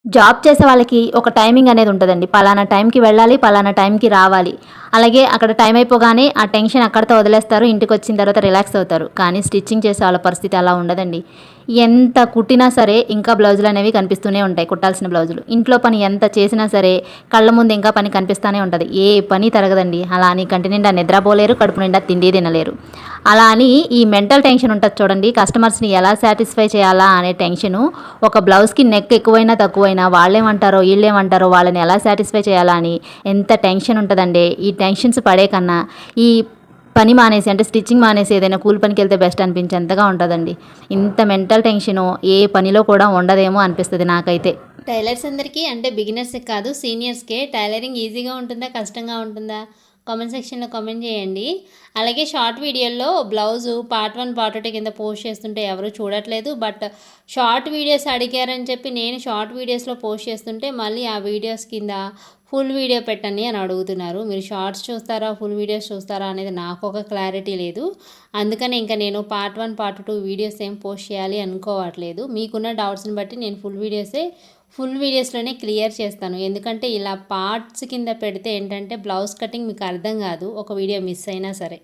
Job చేసే వాళ్ళకి ఒక టైమింగ్ అనేది ఉంటదండి. పలానా టైంకి వెళ్ళాలి, పలానా టైంకి రావాలి. అలాగే అక్కడ టైం అయిపోగానే ఆ టెన్షన్ అక్కడితో వదిలేస్తారు. ఇంటికొచ్చిన తర్వాత రిలాక్స్ అవుతారు. కానీ స్టిచ్చింగ్ చేసే వాళ్ళ పరిస్థితి అలా ఉండదండి. ఎంత కుట్టినా సరే ఇంకా బ్లౌజులనేవి కనిపిస్తూనే ఉంటాయి, కుట్టాల్సిన బ్లౌజులు. ఇంట్లో పని ఎంత చేసినా సరే కళ్ళ ముందు ఇంకా పని కనిపిస్తానే ఉంటది. ఏ పని తరగదండి. అలా అని కంటి నిండా నిద్రపోలేరు, కడుపు నిండా తిండి తినలేరు. అలా అని ఈ మెంటల్ టెన్షన్ ఉంటది చూడండి. కస్టమర్స్‌ని ఎలా సాటిస్ఫై చేయాలా అనే టెన్షను. ఒక బ్లౌజ్‌కి నెక్ ఎక్కువైనా, తక్కువైనా వాళ్ళేమంటారో, ఈళ్ళేమంటారో, వాళ్ళని ఎలా సాటిస్ఫై చేయాలా అని ఎంత టెన్షన్ ఉంటదండి. ఈ టెన్షన్స్ పడే కన్నా ఈ పని మానేసి అంటే స్టిచ్చింగ్ మానేసి ఏదైనా కూలి పనికెళ్తే బెస్ట్ అనిపించేంతగా ఉంటదండి. ఇంత మెంటల్ టెన్షను ఏ పనిలో కూడా ఉండదేమో అనిపిస్తది నాకైతే. టైలర్స్ అందరికీ అంటే బిగినర్స్కి కాదు సీనియర్స్కే టైలరింగ్ ఈజీగా ఉంటుందా కష్టంగా ఉంటుందా కామెంట్ సెక్షన్లో కామెంట్ చేయండి. అలాగే షార్ట్ వీడియోల్లో బ్లౌజు పార్ట్ 1 పార్ట్ 2 కింద పోస్ట్ చేస్తుంటే ఎవరు చూడట్లేదు. బట్ షార్ట్ వీడియోస్ అడిగారని చెప్పి నేను షార్ట్ వీడియోస్లో పోస్ట్ చేస్తుంటే మళ్ళీ ఆ వీడియోస్ కింద ఫుల్ వీడియో పెట్టండి అని అడుగుతున్నారు. మీరు షార్ట్స్ చూస్తారా ఫుల్ వీడియోస్ చూస్తారా అనేది నాకు ఒక క్లారిటీ లేదు. అందుకని ఇంకా నేను పార్ట్ 1 పార్ట్ 2 వీడియోస్ ఏం పోస్ట్ చేయాలి అనుకోవట్లేదు. మీకున్న డౌట్స్ని బట్టి నేను ఫుల్ వీడియోస్లోనే క్లియర్ చేస్తాను. ఎందుకంటే ఇలా పార్ట్స్ కింద పెడితే ఏంటంటే బ్లౌజ్ కటింగ్ మీకు అర్థం కాదు ఒక వీడియో మిస్ అయినా సరే.